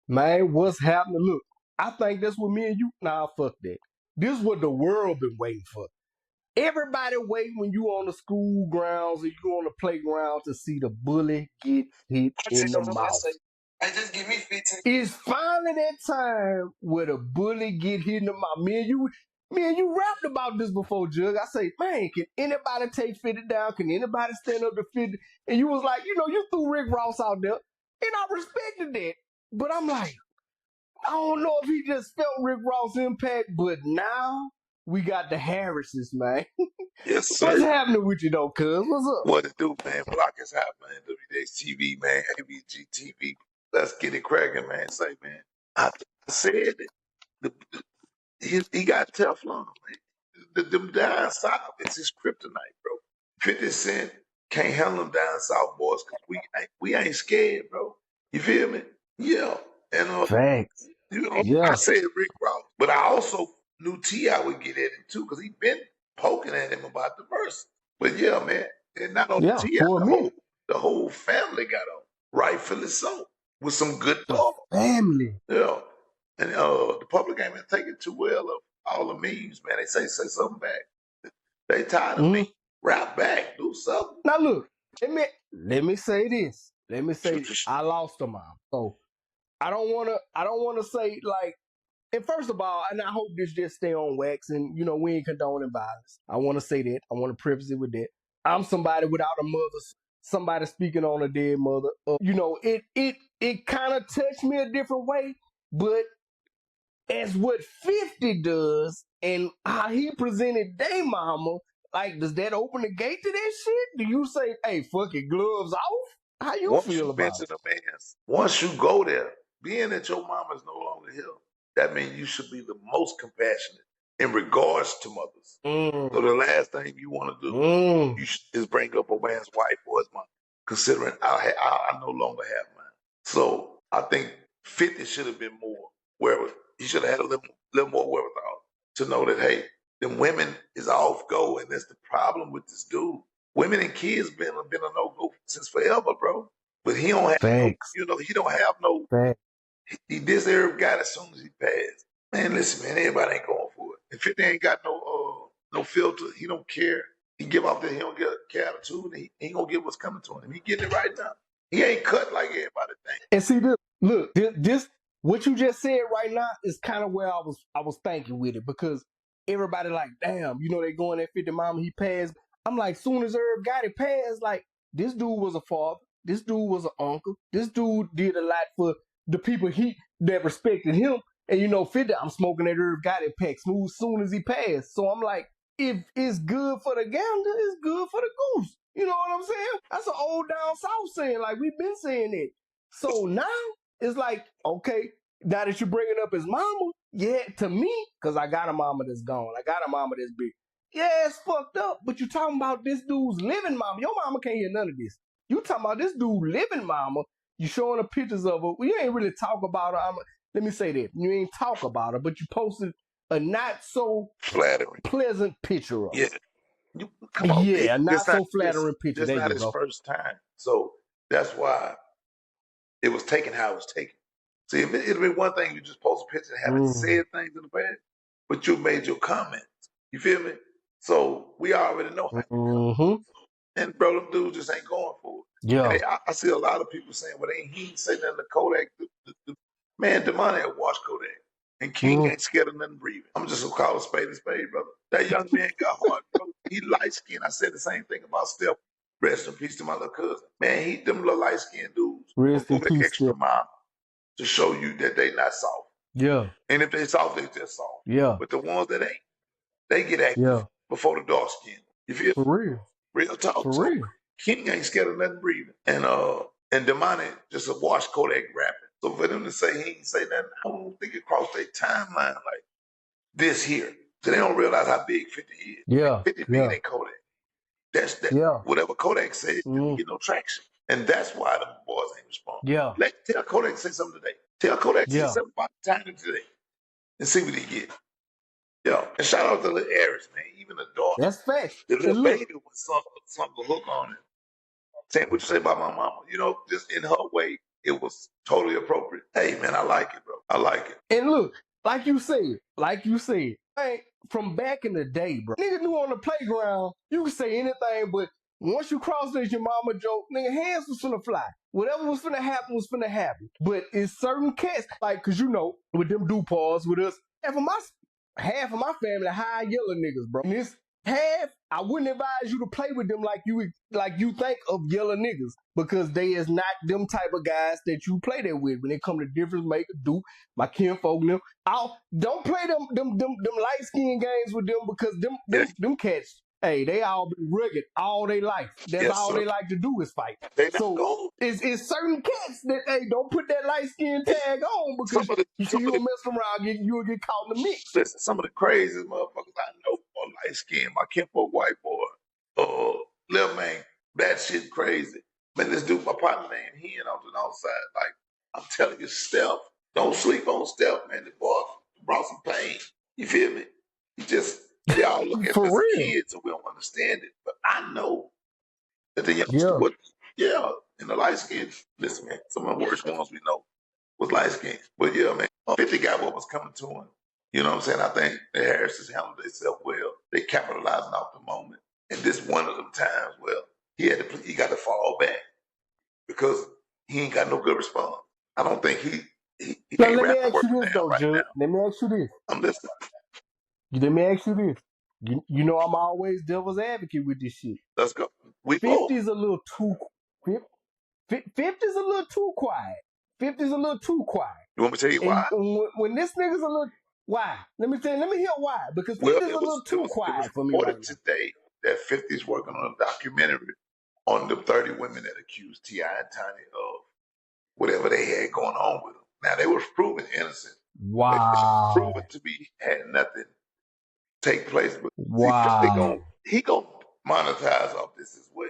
Man, what's happening? Look, I think that's what me and you. Nah, fuck that. This is what the world been waiting for. Everybody wait when you on the school grounds or you on the playground to see the bully get hit in the mouth. I just give me 15. It's finally that time where the bully get hit in the mouth. Me and you rapped about this before, Jug. I say, man, can anybody take 50 down? Can anybody stand up to 50? And you was like, you threw Rick Ross out there. And I respected that. But I'm like, I don't know if he just felt Rick Ross' impact, but now we got the Harrises, man. Yes, What's sir. happening with you though, cuz? What's up? What it do, man? Block is hot, man. WDH TV, man. ABG TV. Let's get it cracking, man. Say, man. I said it. He got Teflon, man. Them down south, it's his kryptonite, bro. 50 Cent can't handle them down south boys because we ain't scared, bro. You feel me? Yeah. And Facts. I Yeah. said Rick Ross, but I also knew T.I. would get at him too because he been poking at him about the verse. But yeah, man, and not only Yeah. T.I., For a minute. the whole family got on, rightfully so, with some good The talk. family. Yeah, and the public ain't been taking too well of all the memes, man. They say something back. They tired of me. Rap back, do something. Now look, let me say this. I lost a mom. So I don't wanna say like, and first of all, and I hope this just stay on wax and we ain't condoning violence. I wanna say that. I wanna preface it with that. I'm somebody without a mother, somebody speaking on a dead mother. It kind of touched me a different way, but as what 50 does and how he presented Day Mama, like, does that open the gate to that shit? Do you say, hey, fuck it, gloves off? How you Once you feel about mention a man's, once you go there, being that your mama is no longer here, that means you should be the most compassionate in regards to mothers. it? So the last thing you want to do is bring up a man's wife or his mom, considering I no longer have mine. So I think 50 should have been more where he should have had a little more wherewithal to know that, hey, them women is off go, and that's the problem with this dude. Women and kids been a no go since forever, bro. But he don't have no, Facts. he don't have no. Facts. He this Arab got as soon as he passed. Man, listen, man, everybody ain't going for it. If 50 ain't got no filter, he don't care. He give off that he don't get care attitude, and he ain't gonna get what's coming to him. He getting it right now. He ain't cut like everybody think. And see this, look, this what you just said right now is kind of where I was thinking with it, because everybody like, damn, they going at 50 mama, he passed. I'm like, soon as Herb got it passed, like, this dude was a father, this dude was an uncle, this dude did a lot for the people that respected him. And 50, I'm smoking that Herb got it pack smooth soon as he passed. So I'm like, if it's good for the gander, it's good for the goose. You know what I'm saying? That's an old down south saying. Like, we've been saying it. So now it's like, okay, now that you're bringing up his mama, yeah, to me, because I got a mama that's gone. I got a mama that's big. Yeah, it's fucked up, but you talking about this dude's living mama. Your mama can't hear none of this. You talking about this dude living mama. You showing her pictures of her. Well, you ain't really talk about her. Let me say that. You ain't talk about her, but you posted a not so Flattering. pleasant picture of her. Yeah. Come on. Yeah, not so flattering picture. This There not you his go. first time. So that's why it was taken how it was taken. See, it'd been one thing you just post a picture and haven't said things in the past, but you made your comments. You feel me? So we already know how you come. And bro, them dudes just ain't going for it. Yeah. And I see a lot of people saying, well, he ain't say nothing to Kodak. Man, Demani had watched Kodak. And King ain't scared of nothing breathing. I'm just gonna call a spade, brother. That young man got hard, bro. He light skinned. I said the same thing about Steph. Rest in peace to my little cousin. Man, them little light skinned dudes will Rest go in that peace, extra Steph. mile to show you that they not soft. Yeah. And if they soft, they just soft. Yeah. But the ones that ain't, they get active Yeah. before the dark skin. You feel? For real. Real talk. For So real. King ain't scared of nothing breathing. And Demani just a wash Kodak rapping. So for them to say he ain't say nothing, I don't think it crossed their timeline like this here. So they don't realize how big 50 is. Yeah. 50 bigger than Kodak. That's that. Yeah. Whatever Kodak said, didn't get no traction. And that's why the boys ain't responding. Yeah. Tell Kodak to say something today. Tell Kodak to say Yeah. something about the timing today. And see what he get. Yo, and shout out to little Aries, man. Even the daughter. That's facts. The And little look, baby was sunk a hook on it. Saying what you say about my mama. Just in her way, it was totally appropriate. Hey man, I like it, bro. I like it. And look, like you said, man, from back in the day, bro, nigga knew on the playground, you could say anything, but once you cross this your mama joke, nigga, hands was finna fly. Whatever was finna happen was finna happen. But it's certain cats, like, cause you know, with them DuPaws with us, half of my family high yellow niggas, bro. And this half, I wouldn't advise you to play with them like you think of yellow niggas, because they is not them type of guys that you play that with when it come to difference maker, do my kinfolk and them. Don't play them light skin games with them, because them cats, hey, they all been rugged all their life. That's all they like to do is fight. So it's certain cats that, hey, don't put that light skin tag on, because you gonna mess around, you'll get caught in the mix. Listen, some of the craziest motherfuckers I know are light skin. My kinfolk white boy, little man, that shit crazy. Man, this dude, my partner named Hen on the outside. Like, I'm telling you, Steph, don't sleep on Steph, man. The boy brought some pain. You feel me? They all look at us as kids, so we don't understand it. But I know that the youngster and the light skin, listen, man, some of the worst ones we know was light skin. But yeah, man, 50 got what was coming to him. You know what I'm saying? I think the Harrises handled themselves well. They capitalizing off the moment. And this one of them times, well, he got to fall back because he ain't got no good response. I don't think he can't rap the word down right now. Let me ask you this. I'm listening. Let me ask you this. You know I'm always devil's advocate with this shit. Let's go. 50's a little too 50's a little too quiet. 50's a little too quiet. You want me to tell you why? When this nigga's a little why? Let me hear why. Because 50's a little too quiet for me right now. Today that 50's working on a documentary on the 30 women that accused T.I. and Tiny of whatever they had going on with them. Now they were proven innocent. Wow. Proven to be had nothing take place. But wow. He gonna monetize off this as well.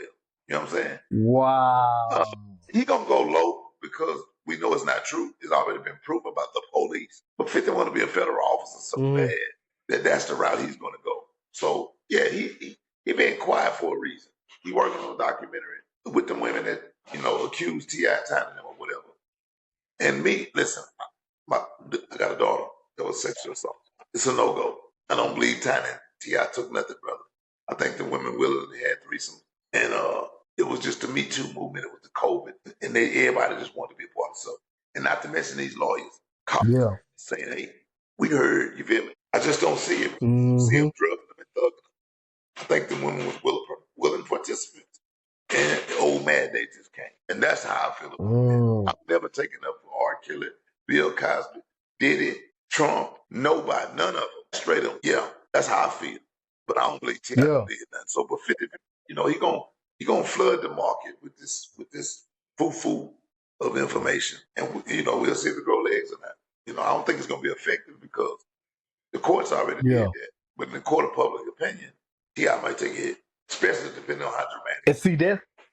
You know what I'm saying? Wow. He gonna go low because we know it's not true. It's already been proven about the police. But 50 want to be a federal officer so bad that's the route he's gonna go. So yeah, he been quiet for a reason. He working on a documentary with the women that, you know, accused T.I. Tiny or whatever. And me, listen, I got a daughter that was sexual assault. It's a no-go. I don't believe Tiny T.I. took nothing, brother. I think the women willingly had threesomes. And it was just the Me Too movement. It was the COVID. And everybody just wanted to be a part of something. And not to mention these lawyers saying, hey, we heard, you feel me? I just don't see it. See them drugging them and thugging them. I think the women was willing participants. And the old mad they just came. And that's how I feel about it. I've never taken up for R. Kelly, Bill Cosby, Diddy, Trump, nobody, none of them. Straight up, yeah, that's how I feel. But I don't believe T.I. did nothing. So, but 50, you know, he gonna flood the market with this foo-foo of information. And, you know, we'll see if it grow legs or not. You know, I don't think it's gonna be effective because the courts already did that. But in the court of public opinion, T.I. might take a hit, especially depending on how dramatic. And see,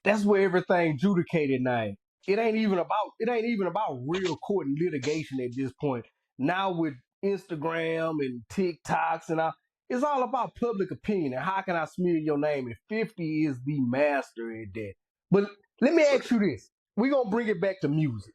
that's where everything judicated now. It ain't even about real court and litigation at this point. Now with Instagram and TikToks and all, it's all about public opinion and how can I smear your name? And 50 is the master at that. But let me ask you this. We're gonna bring it back to music.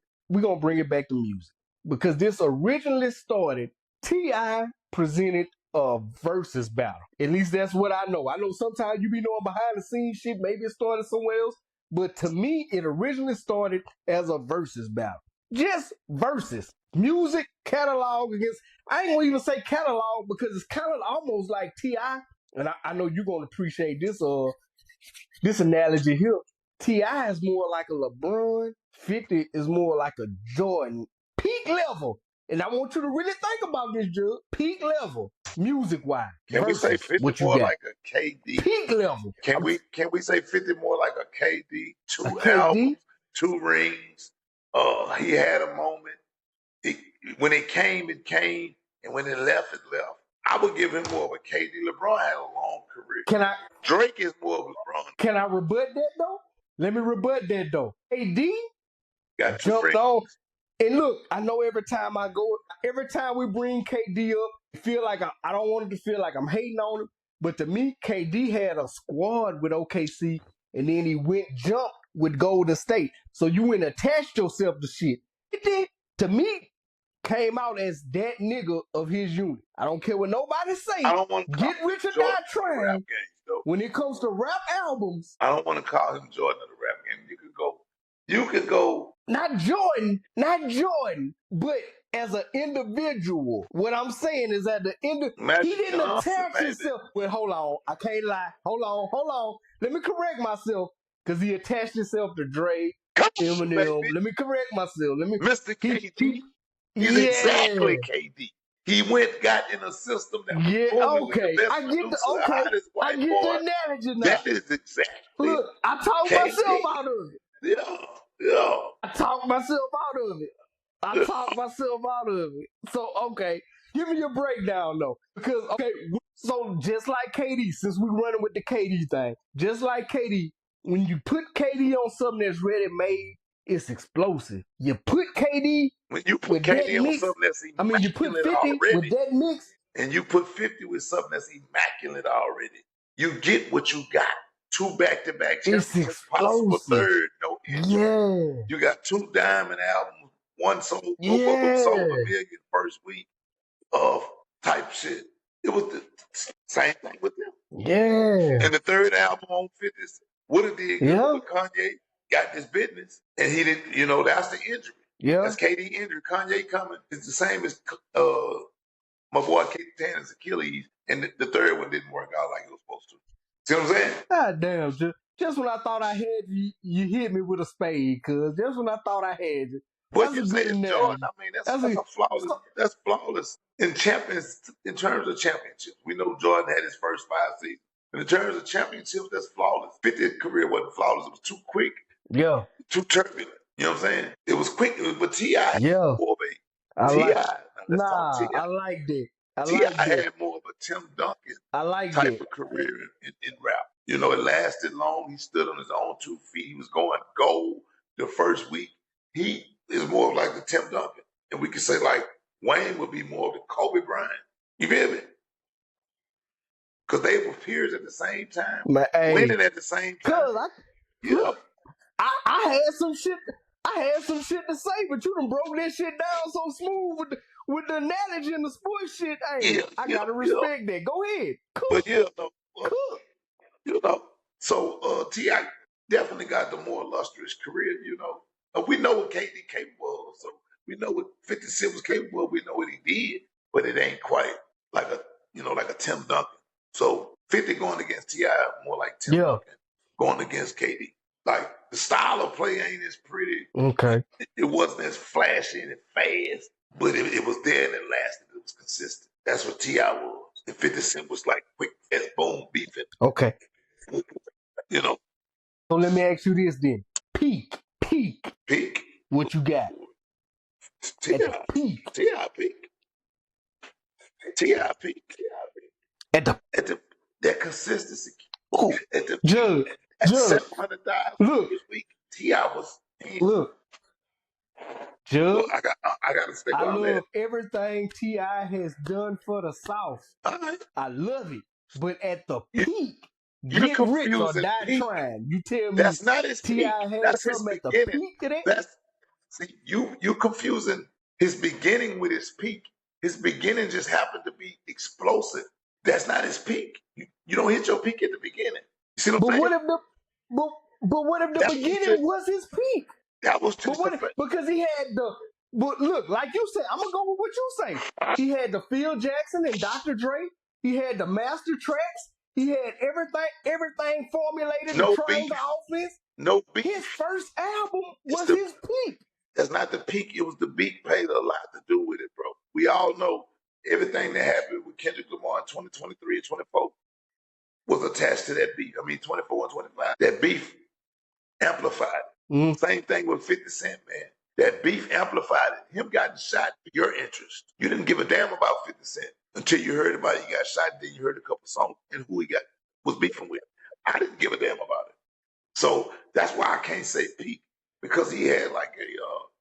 Because this originally started, T.I. presented a versus battle. At least that's what I know. I know sometimes you be knowing behind the scenes shit, maybe it started somewhere else. But to me, it originally started as a versus battle. Just versus. Music catalog against, I ain't gonna even say catalog because it's kind of almost like T.I. And I know you're gonna appreciate this analogy here. T.I. is more like a LeBron, 50 is more like a Jordan. Peak level. And I want you to really think about this, Judge. Peak level, music-wise. Can we say 50 more like a KD? Peak level. Can we say 50 more like a KD? Two albums, 2 rings. He had a moment. When it came, and when it left, it left. I would give him more of a KD. LeBron had a long career. Drake is more of LeBron. Can I rebut that though? Let me rebut that though. KD got jumped on. And look, I know every time we bring KD up, I feel like I don't want it to feel like I'm hating on him. But to me, KD had a squad with OKC, and then he jumped with Golden State. So you went and attached yourself to shit. It did, to me, came out as that nigga of his unit. I don't care what nobody say. I don't want to Get rich or die trying. rap games, though. When it comes to rap albums, I don't want to call him Jordan of the rap game. You could go. Not Jordan, but as an individual. What I'm saying is that he didn't attach himself. Well, hold on. I can't lie. Hold on. Let me correct myself. Because he attached himself to Dre, Eminem. Let me correct myself. Mr. KD. He's exactly KD. He got in a system that was okay. I get the analogy now. That is exactly. Look, I talked myself out of it. Yeah. I talked myself out of it. So, okay, give me your breakdown, though. Because, okay, so just like KD, since we're running with the KD thing, just like KD, when you put KD on something that's ready-made, it's explosive. You put KD when you put KD on something that's immaculate you put 50 already, with that mix. And you put 50 with something that's immaculate already. You get what you got. 2 back-to-back championships, possible third, no injury. Yeah. You got 2 diamond albums, one sold, both of them sold $1 million first week of type shit. It was the same thing with them. Yeah. And the third album on 50s would have did good with Kanye, got this business, and he didn't, that's the injury. Yeah. That's KD injury. Kanye coming. It's the same as my boy Tanner's Achilles, and the third one didn't work out like it was supposed to. See what I'm saying? God damn, just when I thought I had you, you hit me with a spade, cuz. Just when I thought I had you. What you said, Jordan, I mean, that's a flawless. That's flawless in terms of championships. We know Jordan had his first 5 seasons. In terms of championships, that's flawless. 50th career wasn't flawless. It was too quick. Yeah. Too turbulent. You know what I'm saying? It was quick. But T.I. Yeah. More, baby. I liked it. T.I. had more of a Tim Duncan type of career in rap. It lasted long. He stood on his own 2 feet. He was going gold the first week. He is more like the Tim Duncan. And we could say like Wayne would be more of the Kobe Bryant. You feel me? Because they were peers at the same time. Winning at the same time. I had some shit. I had some shit to say, but you done broke that shit down so smooth with the analogy and the sports shit. Hey, I gotta respect that. Go ahead. Cool. But so T.I. definitely got the more illustrious career. We know what KD capable of, so we know what 50 Cent was capable of. We know what he did, but it ain't quite like a Tim Duncan. So 50 going against T.I. more like Tim Duncan going against KD. Like the style of play ain't as pretty. Okay. It wasn't as flashy and fast, but it was there and it lasted. It was consistent. That's what T.I. was. And 50 Cent was like quick, fast, boom, beefing. Okay. So let me ask you this then. Peak. What you got? T.I. peak. At that consistency. Ooh. Judge. 700,000 this week. T.I. was. Look. Judge. I got to stick on that. I love everything T.I. has done for the South. I love it. But at the peak, get rich or die trying. You tell me that's not his peak. T.I. had something at the peak of that? You confusing his beginning with his peak. His beginning just happened to be explosive. That's not his peak. You don't hit your peak at the beginning. You see what I'm saying? What if the beginning was his peak? That was just because he had the. But look, like you said, I'm gonna go with what you say. He had the Phil Jackson and Dr. Dre. He had the master tracks. He had everything formulated. The triangle offense. No beat. His first album was his peak. That's not the peak. It was the beat played a lot to do with it, bro. We all know everything that happened with Kendrick Lamar in 2023 and 24 was attached to that beat. I mean, 24 and 25. That beef amplified it. Same thing with 50 Cent, man. That beef amplified it. Him getting shot for your interest. You didn't give a damn about 50 Cent until you heard about it. He got shot, then you heard a couple songs and who he was beefing with. I didn't give a damn about it. So that's why I can't say peak, because he had like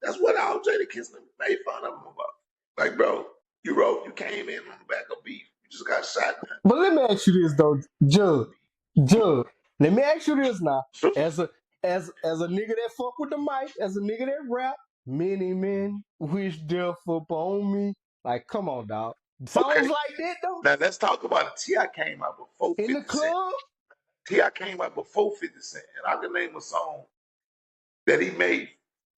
that's what all Jada Kissner made fun of him about. Like, bro, you came in on the back of beef. You just got shot, man. But let me ask you this though, Judge. Let me ask you this now. as a nigga that fuck with the mic, as a nigga that rap, many men wish death upon me. Like, come on, dog. Okay. Songs like that though. Now let's talk about it. T.I. came out before In 50 the Cent. club. T.I. came out before 50 Cent. And I can name a song that he made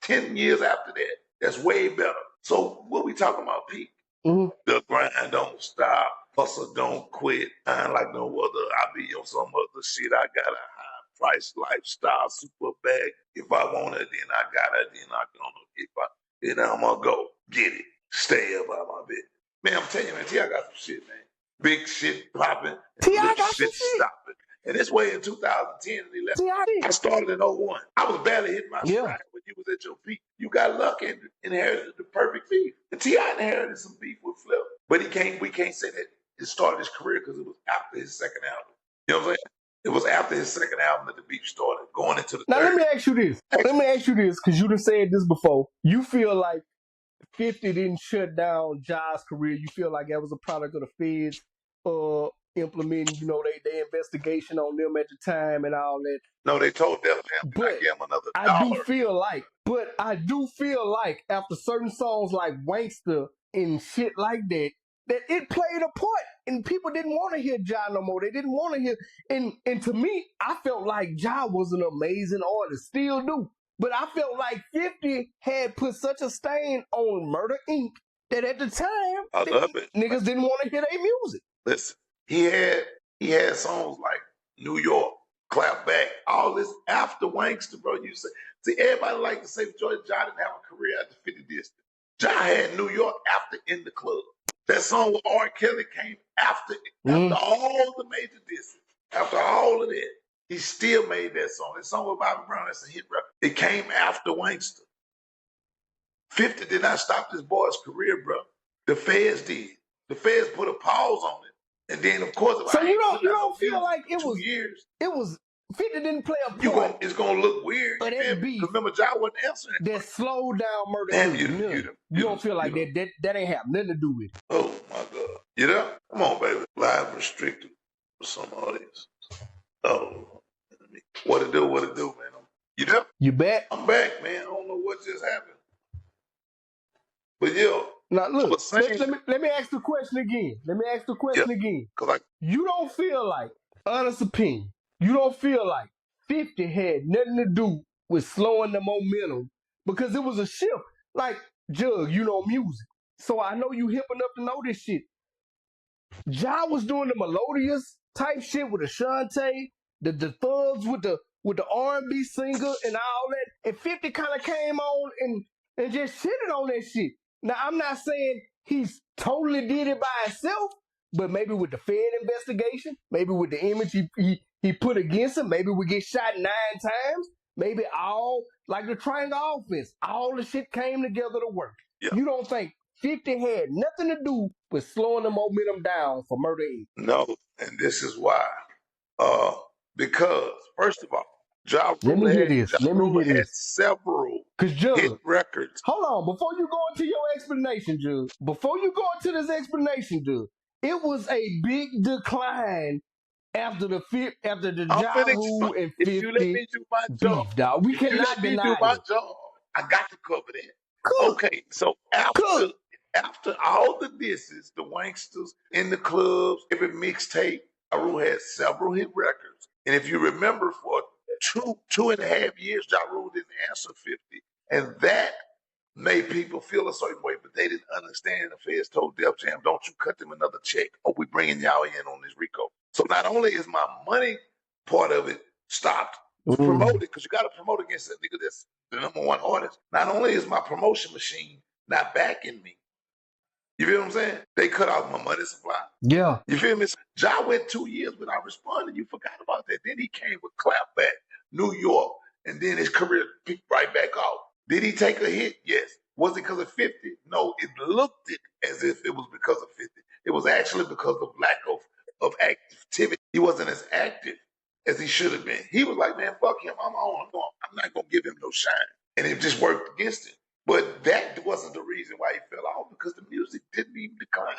10 years after that that's way better. So what we talking about, Pete? Mm-hmm. The grind don't stop. Hustle don't quit. I ain't like no other. I be on some other shit. I got a high price lifestyle, super bag. If I want it, then I got it. Then I gonna I'm gonna go get it. Stay about my bit. Man, I'm telling you, man, T.I. got some shit, man. Big shit popping and T.I. little got some shit shit. stopping. And this way in 2010 and 11. T.I. I started in 01. I was barely hitting my Yeah. stride when you was at your peak. You got lucky and inherited the perfect beef. And T.I. inherited some beef with Flip. But we can't say that it started his career because it was after his second album. You know what I'm saying? It was after his second album that the beef started, going into the Now third. let me ask you this. Let me ask you this, because you done said this before. You feel like 50 didn't shut down Ja's career. You feel like that was a product of the feds implementing, their investigation on them at the time and all that. No, they told Def Jam to not But give him another I dollar. do feel like after certain songs like Wankster and shit like that, that it played a part and people didn't want to hear Ja no more. They didn't want to hear, and to me, I felt like Ja was an amazing artist, still do. But I felt like 50 had put such a stain on Murder Inc. that at the time, niggas didn't want to hear their music. Listen, he had songs like New York, Clap Back, all this after Wankster, bro. You see, everybody like to say Ja didn't have a career after 50 Distance. Ja had New York after In the Club. That song with R. Kelly came after all the major disses. After all of that, he still made that song. That song with Bobby Brown, that's a hit record. It came after Wankster. 50 did not stop this boy's career, bro. The feds did. The feds put a pause on it. And then, of course, so you don't feel like it was 2 years. It was 50 didn't play a part. It's gonna look weird. But that beef, remember, Ja wasn't answering. That slowed down Murder Damn, Inc. You don't feel like that ain't have nothing to do with it. Oh my God. You know? Come on, baby. Live restricted for some audience. Oh. What it do, man? You know? You back? I'm back, man. I don't know what just happened. But yo. Now look, let me ask the question again. You don't feel like, honest opinion, you don't feel like 50 had nothing to do with slowing the momentum because it was a shift. Like, Jug, music. So I know you hip enough to know this shit. Ja was doing the melodious type shit with Ashante, the thugs with the R&B singer and all that. And 50 kind of came on and just shitted on that shit. Now, I'm not saying he's totally did it by himself, but maybe with the Fed investigation, maybe with the image he put against him, maybe we get shot 9 times, maybe all, like the triangle offense, all the shit came together to work. Yeah. You don't think 50 had nothing to do with slowing the momentum down for Murder Inc. No, and this is why. Because, first of all, Ja Rule had several hit records. Hold on, before you go into your explanation, Jug, it was a big decline after the Ja Rule and 50 if you let me do my job, beef, dog. We cannot deny it. I got to cover that. Cool. Okay, so after all the disses, the Wanksters in the clubs, every mixtape, Ja Rule had several hit records. And if you remember, for 2.5 years, Ja Rule didn't answer 50. And that made people feel a certain way, but they didn't understand. The feds told Def Jam, don't you cut them another check, or we bringing y'all in on this RICO. So not only is my money part of it stopped, promoted, because you got to promote against that nigga that's the number one artist. Not only is my promotion machine not backing me, you feel what I'm saying? They cut off my money supply. Yeah. You feel me? Ja went 2 years without responding. You forgot about that. Then he came with Clapback, New York, and then his career picked right back off. Did he take a hit? Yes. Was it because of 50? No, it looked as if it was because of 50. It was actually because of lack of activity. He wasn't as active as he should have been. He was like, man, fuck him. I'm on. I'm not going to give him no shine. And it just worked against him. But that wasn't the reason why he fell off, because the music didn't even decline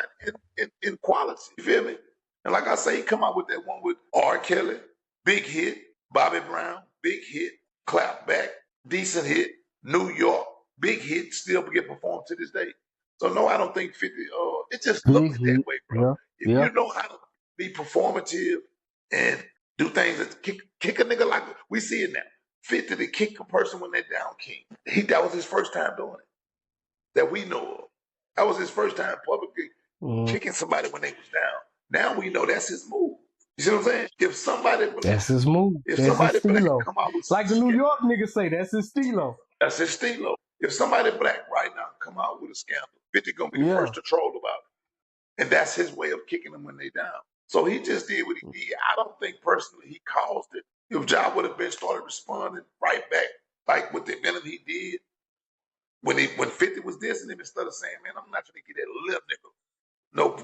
in quality. You feel me? And like I say, he come out with that one with R. Kelly, big hit. Bobby Brown, big hit. Clap decent hit. New York, big hit, still get performed to this day. So no, I don't think 50. It just looks that way, bro. Yeah. If you know how to be performative and do things that kick a nigga like we see it now. 50 to kick a person when they're down king. That was his first time doing it that we know of. That was his first time publicly kicking somebody when they was down. Now we know that's his move. You see what I'm saying? If somebody That's his move. if That's somebody his black stilo. come out with Like the New York niggas say, that's his stilo. that's his stilo. If somebody black right now come out with a scandal, 50 gonna be the first to troll about it. And that's his way of kicking them when they down. So he just did what he did. I don't think personally he caused it. If Ja would have been started responding right back, like with the venom he did, when 50 was dissing him, instead of saying, man, I'm not trying to get that little nigga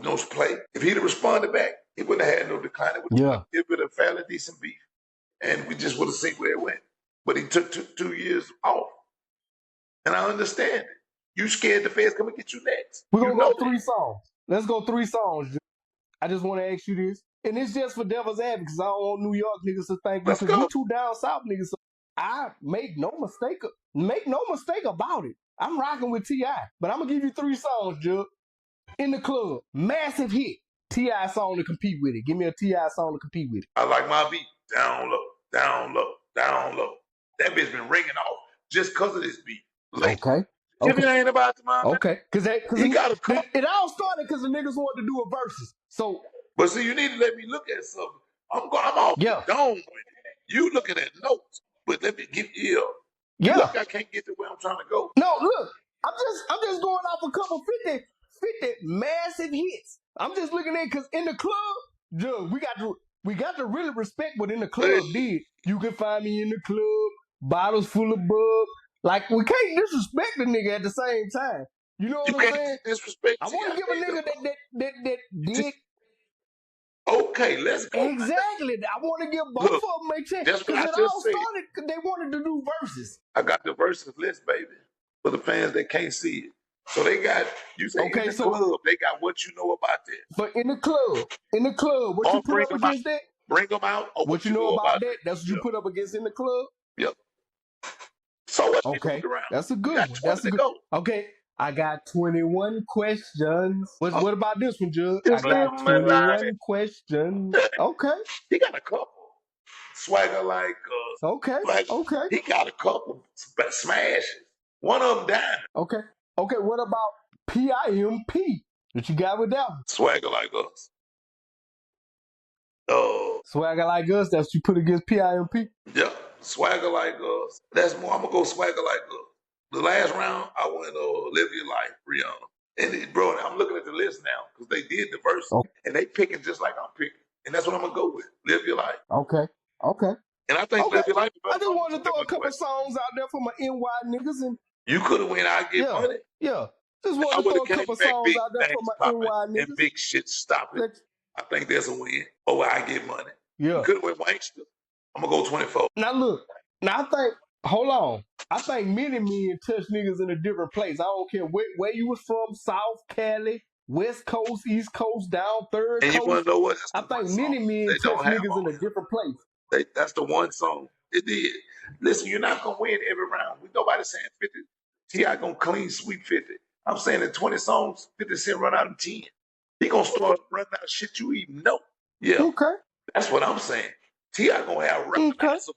no play. If he'd have responded back, he wouldn't have had no decline. It would have been a fairly decent beef. And we just would have seen where it went. But he took 2 years off. And I understand it. You scared the feds come and get you next. We're going to go 3 songs. Let's go 3 songs. I just want to ask you this. And it's just for devil's advocate because I don't want New York niggas to think because we too down south niggas. So I make no mistake about it. I'm rocking with T.I. But I'm going to give you 3 songs, Jug. In the club. Massive hit. T.I. song to compete with it. Give me a T.I. song to compete with it. I like my beat. Down low, down low, down low. That bitch been ringing off just because of this beat. Like, okay. If it ain't about the mom, okay. Because it all started because the niggas wanted to do a versus. So, but see, you need to let me look at something. I'm off the dome with it. You looking at notes, but let me give you. You look, I can't get to where I'm trying to go. No, look, I'm just going off a couple 50 massive hits. I'm just looking at because in the club, Jug, we got to really respect what In the Club did. You can find me in the club, bottles full of bub. Like, we can't disrespect the nigga at the same time. You know what I'm saying? Disrespect. I want to give a nigga that did. Okay, let's go. Exactly. I want to give both of them a chance. Because it all started because they wanted to do verses. I got the verses list, baby, for the fans that can't see it. So they got, you say in the club, they got What You Know About That. But in the club, what you put up against that? Bring them out. What you know about that? That's what you put up against In the Club? Yep. So what? Okay. That's a good one. That's a good. Okay. I got 21 questions. What about this one, Judge? I got 21 questions. Okay. He got a couple. Swagger like us. Okay. Okay. He got a couple smashes. One of them died. Okay. Okay. What about PIMP? What you got with that one? Swagger Like Us. Swagger Like Us. That's what you put against PIMP? Yeah. Swagger Like Us. That's more. I'm gonna go Swagger Like Us. The last round, I went Live Your Life, Rihanna. And bro, I'm looking at the list now because they did the verse and they picking just like I'm picking. And that's what I'm gonna go with. Live Your Life. Okay. Okay. And I think Live Your Life. I just wanted to throw a couple songs out there for my NY niggas. And you could have went I Get Money. Yeah. Just wanted to throw a couple songs out there for my NY niggas. And Big Shit Stop It. I think there's a win. Oh, I Get Money. Yeah. You could have went Wankster. I'm gonna go 24. Now look. Now I think. Hold on. I think many men touch niggas in a different place. I don't care where you was from, South Cali, West Coast, East Coast, down Third Coast. And you want to know what? I think many men touch niggas in a different place. That's the one song. It did. Listen, you're not going to win every round. Nobody's saying 50. T.I. going to clean sweep 50. I'm saying in 20 songs, 50 Cent run out in 10. He going to start running out of shit you even know. Yeah. Okay. That's what I'm saying. T.I. going to have recognizables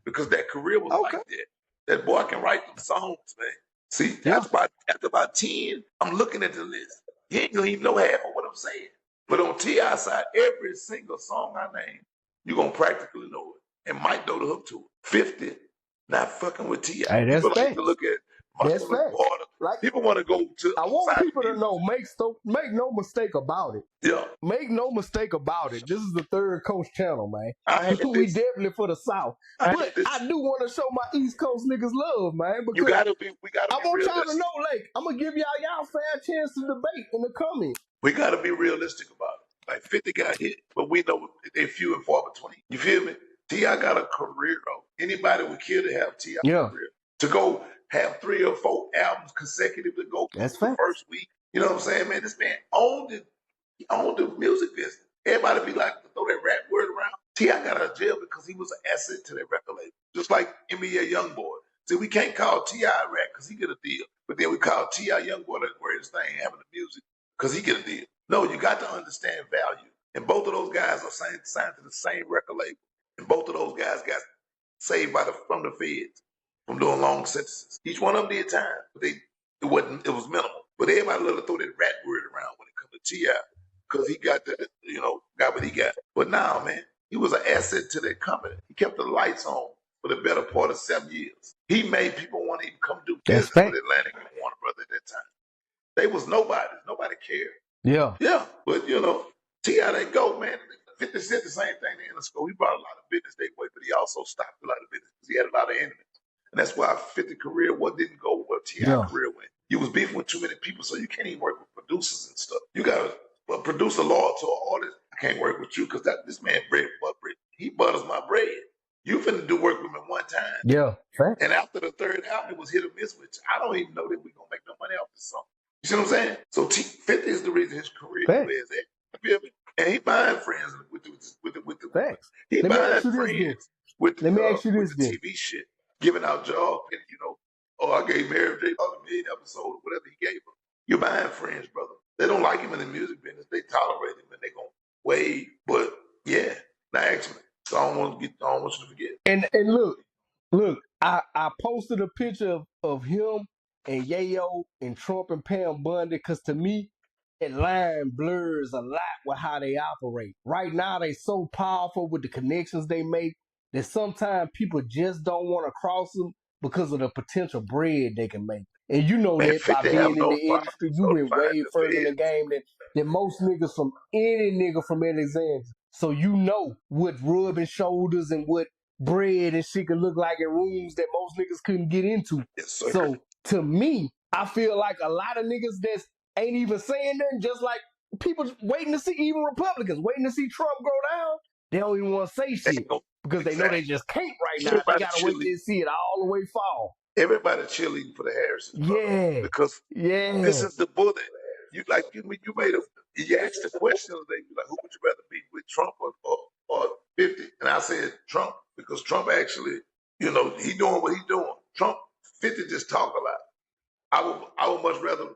because that career was like that. That boy can write them songs, man. See, after about 10, I'm looking at the list. You ain't going to even know half of what I'm saying. But on T.I. side, every single song I name, you're going to practically know it and might know the hook to it. 50, not fucking with T.I. Hey, that's people like to look at that's fact. Like, people want to go to. I want people to know, make no mistake about it. Yeah. Make no mistake about it. This is the Third Coast channel, man. We definitely for the South. But I do want to show my East Coast niggas love, man. Because we gotta be I want y'all to know, like, I'm going to give y'all fair chance to debate in the comments. We got to be realistic about it. Like 50 got hit, but we know they're few and far between. You feel me? T.I. got a career, though. Anybody would kill to have T.I. career. To go have 3 or 4 albums consecutively go through the first week. You know what I'm saying, man? This man owned it. He owned the music business. Everybody be like, throw that rap word around. T.I. got out of jail because he was an asset to that record label. Just like NBA Youngboy. See, we can't call T.I. a rat because he get a deal. But then we call T.I. Young Boy the greatest thing having the music because he get a deal. No, you got to understand value. And both of those guys are signed to the same record label. And both of those guys got saved from the feds from doing long sentences. Each one of them did time, but it was minimal. But everybody love to throw that rat word around when it comes to T.I. because he got got what he got. But now, man, he was an asset to that company. He kept the lights on for the better part of 7 years. He made people want to even come do business with Atlantic and Warner Brothers at that time. They was nobody. Nobody cared. Yeah. Yeah. But, T.I. that go, man. 50 Cent, the same thing in the school. He brought a lot of business their way, but he also stopped a lot of business because he had a lot of enemies. And that's why 50 career didn't go where T.I. career went. You was beefing with too many people, so you can't even work with producers and stuff. You got a producer loyal to an artist. I can't work with you because this man bread. He butters my bread. You finna do work with him one time. Yeah. Fact. And after the third album, it was hit or miss, which I don't even know that we're going to make no money off this song. You see what I'm saying? So 50 is the reason his career is at. You feel me? And he buying friends with the Facts. he buying friends with the TV shit, giving out jobs, and I gave Mary J. a million episode or whatever he gave her. You're buying friends, brother. They don't like him in the music business. They tolerate him and they gonna wave. But yeah, now actually. So I don't want you to forget. And look, I posted a picture of him and Yayo and Trump and Pam Bundy because to me, that line blurs a lot with how they operate. Right now, they so powerful with the connections they make that sometimes people just don't want to cross them because of the potential bread they can make. And you know that by being in the industry, you went way further in the game than most niggas from any nigga from Alexandria. So you know what rubbing shoulders and what bread and shit can look like in rooms that most niggas couldn't get into. Yes, so to me, I feel like a lot of niggas that's ain't even saying nothing, just like people waiting to see, even Republicans waiting to see Trump go down. They don't even want to say shit because they know they just can't right now. They gotta wait to see it all the way fall. Everybody cheerleading for the Harrisons, brother, because this is the bullet. You asked the question today, like, who would you rather be with, Trump or 50? And I said Trump because Trump actually, he doing what he's doing. 50 just talk a lot. I would much rather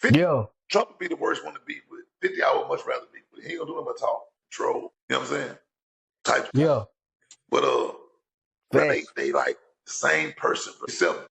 50. Trump would be the worst one to be with. 50, I would much rather be with. He ain't gonna do nothing but talk, troll. You know what I'm saying? Type. Yeah. But they like the same person, except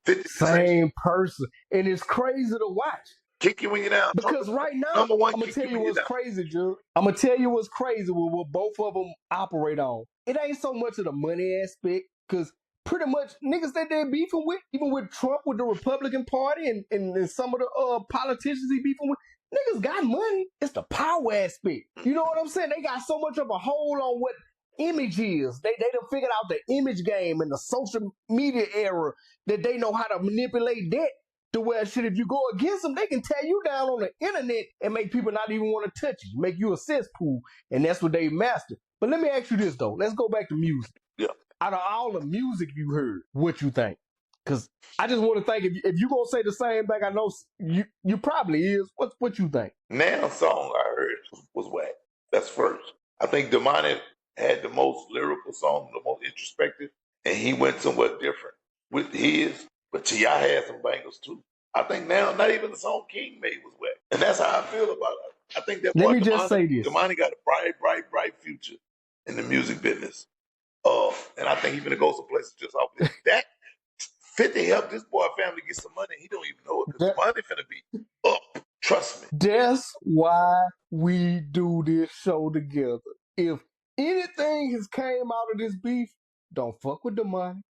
50. Same person, and it's crazy to watch. Kick you when you're down. Because right now, I'm gonna tell you what's crazy, Drew. I'm gonna tell you what's crazy with what both of them operate on. It ain't so much of the money aspect, because pretty much niggas that they're beefing with, even with Trump, with the Republican Party, and some of the politicians he beefing with, niggas got money. It's the power aspect. You know what I'm saying? They got so much of a hold on what image is. They done figured out the image game in the social media era that they know how to manipulate that to where shit, if you go against them, they can tear you down on the internet and make people not even want to touch you, make you a cesspool, and that's what they master. But let me ask you this though. Let's go back to music. Yeah. Out of all the music you heard, what you think? Because I just want to think if you gonna say the same thing, I know you probably is. What you think? Now song I heard was whack. That's first. I think Demonic had the most lyrical song, the most introspective, and he went somewhere different with his. But T.I. had some bangers too. I think now, not even the song King made was whack, and that's how I feel about it. I think that Let me just say this: Demonic got a bright future in the music business. And I think he's gonna go some places just off this. That 50 helped this boy family get some money. He don't even know it because money finna be up. Trust me. That's why we do this show together. If anything has came out of this beef, don't fuck with the money.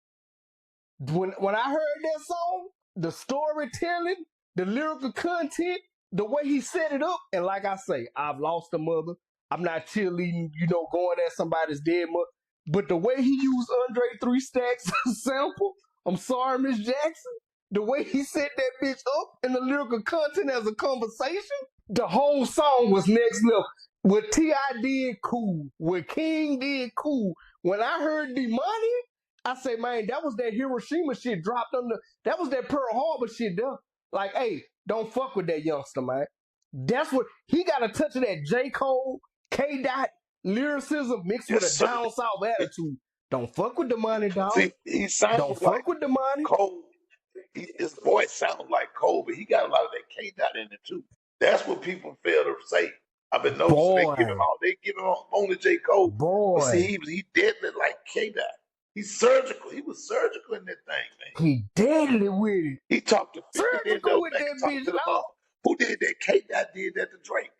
When I heard that song, the storytelling, the lyrical content, the way he set it up, and like I say, I've lost a mother. I'm not cheerleading, going at somebody's dead mother. But the way he used Andre 3 Stacks sample, I'm sorry, Miss Jackson, the way he set that bitch up and the lyrical content as a conversation, the whole song was next level. What T.I. did, cool. What King did, cool. When I heard Demonic, I say, man, that was that Hiroshima shit dropped on that was that Pearl Harbor shit there. Like, hey, don't fuck with that youngster, man. That's what, he got a touch of that J. Cole, K. Dot lyricism mixed with a down south attitude. Don't fuck with the money, dog. See, he Don't sounds like fuck with the money. Cole. His voice sounds like Cole, but he got a lot of that K dot in it too. That's what people fail to say. I've been noticing Boy, they give him on to J. Cole. But see, boy, he deadly like K dot. He's surgical. He was surgical in that thing, man. he deadly with it. He talked to 50 then Surgical though, with back that and talked bitch, to the dog. mama. Who did that? K dot did that to Drake.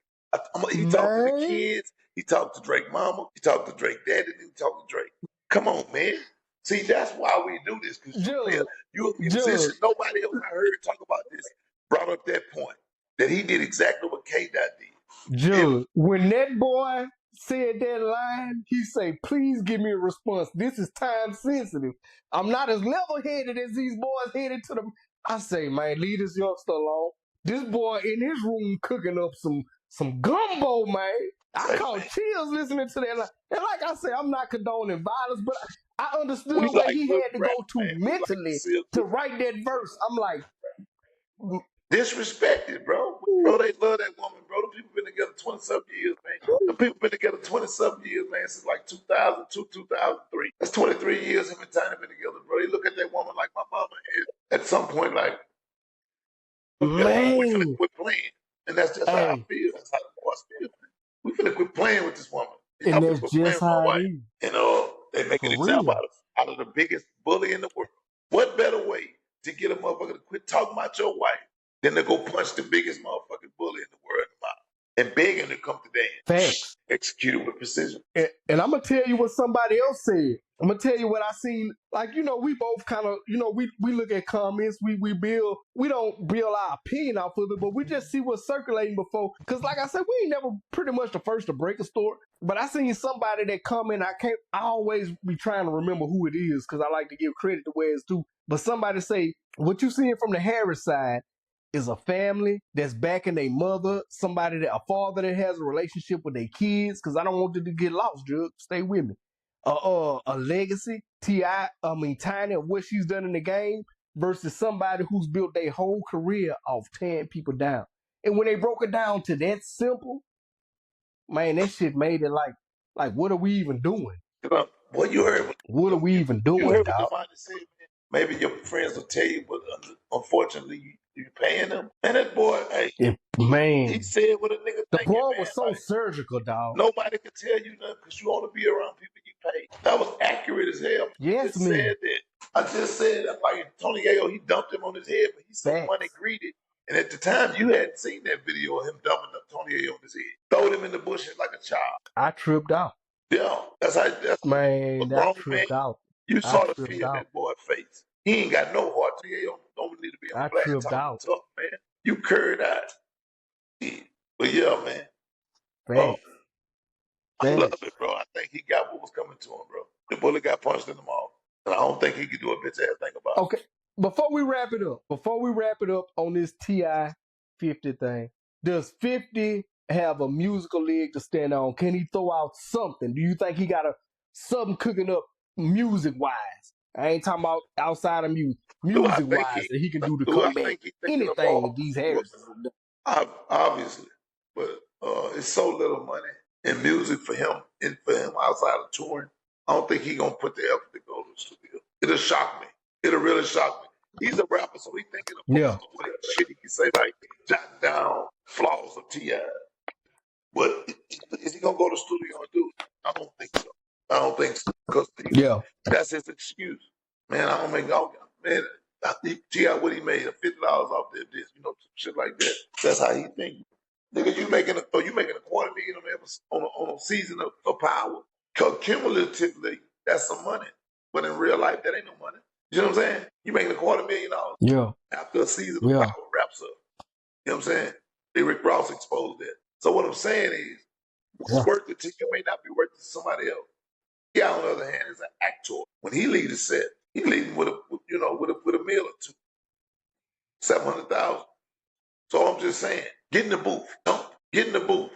He talked to the Man, kids. He talked to Drake mama. He talked to Drake daddy. And he talked to Drake. Come on, man. See, that's why we do this, because you're a musician. Nobody else I heard talk about this brought up that point that he did exactly what K Dot did. Judge, when that boy said that line, he say, please give me a response. This is time sensitive. I'm not as level-headed as these boys headed to the... I say, man, leave this youngster alone. This boy in his room cooking up some gumbo, man. I caught chills listening to that line. And like I said, I'm not condoning violence, but I understood where he had to go to mentally to write that verse. I'm like... Disrespected, bro. Bro, they love that woman, bro. The people been together 20-something years, man. The people been together 20-something years, man, since like 2002, 2003. That's 23 years him and Tiny been together, bro. They look at that woman like my mama is. At some point, like, man, we finna quit playing. And that's just how I feel. That's how the boys feel, man. We finna quit playing with this woman. And that's just how it is. And they make an example out of the biggest bully in the world. What better way to get a motherfucker to quit talking about your wife than to go punch the biggest motherfucking bully in the world in the mouth and beg him to come to dance? Facts. Executed with precision. And I'm going to tell you what somebody else said. I'm going to tell you what I seen. Like, we both kind of, we look at comments, we don't build our opinion off of it, but we just see what's circulating before. Because like I said, we ain't never pretty much the first to break a story. But I seen somebody that comment, I always be trying to remember who it is because I like to give credit to where it's due. But somebody say, what you seeing from the Harris side is a family that's backing their mother, a father that has a relationship with their kids, because I don't want them to get lost, Judge. Stay with me. A legacy, Tiny, of what she's done in the game versus somebody who's built their whole career off tearing people down. And when they broke it down to that simple, man, that shit made it like what are we even doing? What you heard? What are we even doing, you heard dog? what the said, man? Maybe your friends will tell you, but unfortunately, you paying them. And that boy, man, he said what a nigga the thinking, boy man. was so surgical, dog. Nobody can tell you nothing because you want to be around people you pay. That was accurate as hell. Yes, man. Said that. I just said that like Tony Yayo, he dumped him on his head, but he's so money greedy. And at the time, you hadn't seen that video of him dumping up Tony Yayo on his head. Throwed him in the bushes like a child. I tripped out. Yeah, that's man, that tripped out. You saw the fear in that boy's face. He ain't got no heart. Tony Yayo don't need to be on blast talking tough, man. You curried out. But yeah, man. Thanks. I love it, bro. I think he got what was coming to him, bro. The bullet got punched in the mouth. And I don't think he could do a bitch ass thing about it. Okay. Before we wrap it up on this T.I. 50 thing, does 50 have a musical leg to stand on? Can he throw out something? Do you think he got something cooking up music-wise? I ain't talking about outside of music-wise that he can do to combat anything these Harrises have done. Obviously. But it's so little money in music for him and for him outside of touring. I don't think he's going to put the effort to go to the studio. It'll shock me. It'll really shock me. He's a rapper, so he's thinking of what shit he can say, like jotting down flaws of T.I. But is he going to go to the studio and do it? I don't think so. I don't think so. Because that's his excuse. Man, I don't make all man. T.I. what he made $50 off their disc, some shit like that. That's how he thinks. Nigga, you making $250,000 on a season of Power. Cumulatively, that's some money. But in real life, that ain't no money. You know what I'm saying? You making $250,000 after a season of Power wraps up. You know what I'm saying? Rick Ross exposed that. So what I'm saying is, what's worth it to you may not be worth it to somebody else. He, on the other hand, is an actor. When he leads a set, he leading with a meal or two. 700,000. So I'm just saying, get in the booth. Don't get in the booth.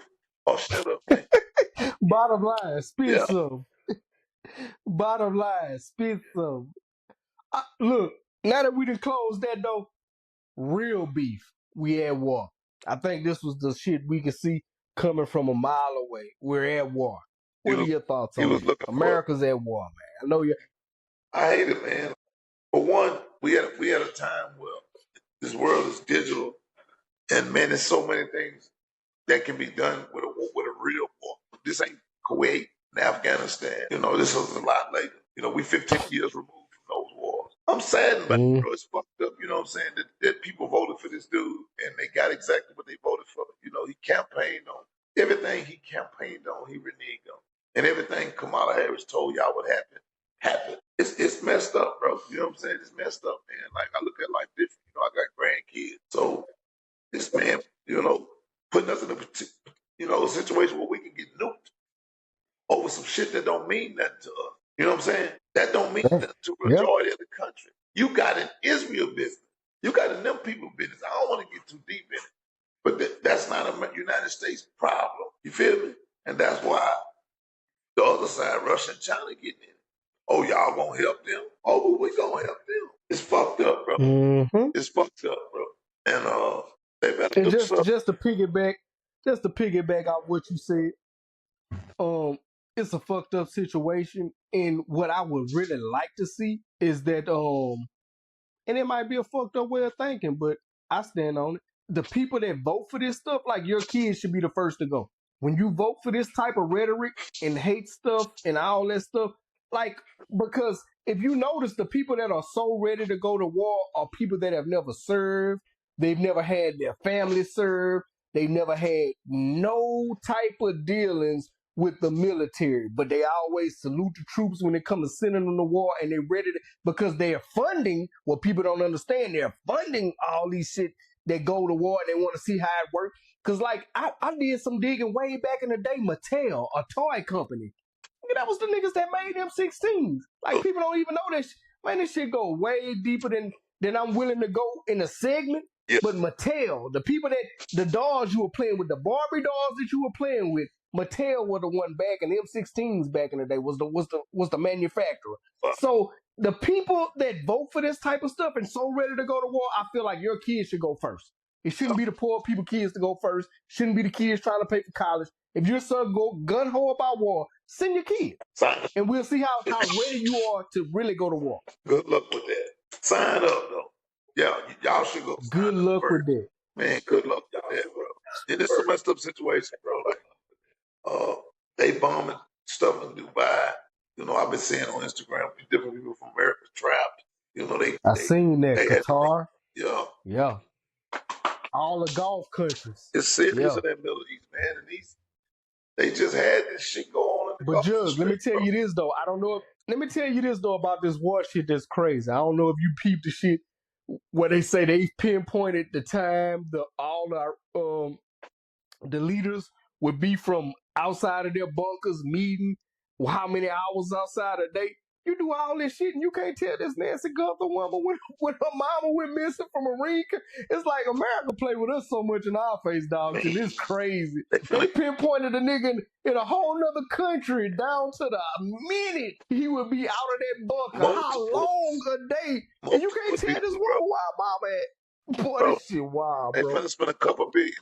Oh, shut up, man. Bottom line, spit some. Bottom line, spit some. Look, now that we done closed that door, real beef, we at war. I think this was the shit we could see coming from a mile away. We're at war. What are your thoughts He on was that? looking for. America's at war, man. I know you. I hate it, man. For one, we had a time where this world is digital, and man, there's so many things that can be done with a real war. This ain't Kuwait and Afghanistan. You know, this was a lot later. You know, we 15 years removed from those wars. I'm saddened by it, bro. It's fucked up. You know what I'm saying? That people voted for this dude and they got exactly what they voted for. You know, he campaigned on everything he campaigned on, he reneged on. And everything Kamala Harris told y'all what happened. It's messed up, bro. You know what I'm saying? It's messed up, man. Like I look at life different. You know, I got grandkids. So this man, you know, putting us in a situation where we can get nuked over some shit that don't mean nothing to us. You know what I'm saying? That don't mean nothing to the majority of the country. You got in Israel business. You got in them people business. I don't want to get too deep in it, but that's not a United States problem. You feel me? And that's why the other side, Russia and China, getting in it. Oh, y'all gonna help them? Oh, well, we gonna help them. It's fucked up, bro. It's fucked up, bro. And they better And do something. just to piggyback off what you said, it's a fucked up situation. And what I would really like to see is that and it might be a fucked up way of thinking, but I stand on it. The people that vote for this stuff, like your kids should be the first to go. When you vote for this type of rhetoric and hate stuff and all that stuff, like, because if you notice, the people that are so ready to go to war are people that have never served. They've never had their family serve. They've never had no type of dealings with the military, but they always salute the troops when they come to sending them to war, and they're ready to, because they're funding what people don't understand. They're funding all these shit that go to war, and they want to see how it works. Because, like, I did some digging way back in the day. Mattel, a toy company, that was the niggas that made them 16s. Like, people don't even know that. Man, this shit go way deeper than I'm willing to go in a segment. Yeah. But Mattel, the people that, the dolls you were playing with, the Barbie dolls that you were playing with, Mattel were the one back, and M16s back in the day was the manufacturer. So the people that vote for this type of stuff and so ready to go to war, I feel like your kids should go first. It shouldn't be the poor people kids to go first. Shouldn't be the kids trying to pay for college. If your son go gun ho about war, send your kid, and we'll see how ready you are to really go to war. Good luck with that. Sign up though. Yeah, y'all should go. Good luck with that. Man, good luck with that, bro. And it's a messed up situation, bro. Like, they bombing stuff in Dubai. You know, I've been seeing on Instagram different people from America trapped. You know, I seen that Qatar. Yeah. All the Gulf countries. It's serious in that Middle East, man. And they just had this shit go on in the But Gulf. Judge, let me tell you this though. I don't know. Let me tell you this though about this war shit that's crazy. I don't know if you peeped the shit where they say they pinpointed the time the leaders would be from outside of their bunkers meeting, how many hours outside a day. You do all this shit and you can't tell this Nancy Gunther woman when her mama went missing from a ring. It's like America play with us so much in our face, dog, till it's crazy. They pinpointed a nigga in a whole nother country down to the minute he would be out of that bunker. How long a day? And you can't tell this woman why mama at. Boy, bro, this shit wild, bro. They finna spend a couple $1 billion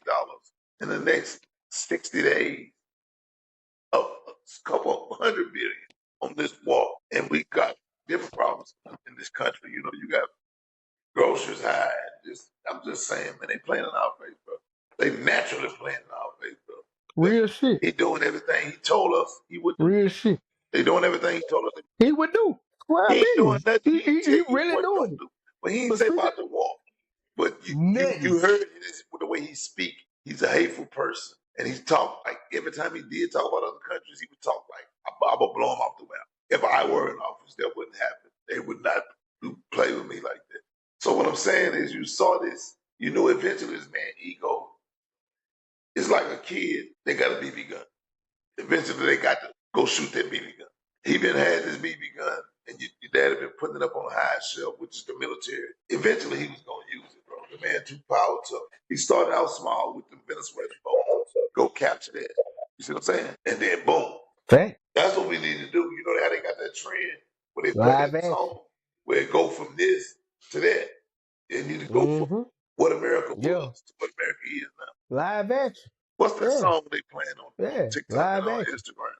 in the next 60 days. A couple $100 billion on this war. And we got different problems in this country. You know, you got groceries high. I'm just saying, man, they playing in our face, bro. They naturally playing in our face, bro. Real shit. He doing everything he told us he would do. Real shit. They doing everything he told us he would do. He ain't doing nothing. He really doing it. But he ain't say about the war. But you heard the way he speak. He's a hateful person. And he talked like every time he did talk about other countries, he would talk like, I would blow him off the map. If I were in office, that wouldn't happen. They would not play with me like that. So what I'm saying is you saw this, you knew eventually this man ego. It's like a kid, they got a BB gun. Eventually they got to go shoot that BB gun. He been had this BB gun, and your dad had been putting it up on a high shelf, which is the military. Eventually he was going to use it, bro. The man too powerful. He started out small with the Venezuelan bombs. Go capture that. You see what I'm saying? And then boom. Fact. That's what we need to do. You know how they got that trend where they play that song, where it go from this to that. They need to go from what America was to what America is now. Live action. What's that song they playing on TikTok and on Instagram?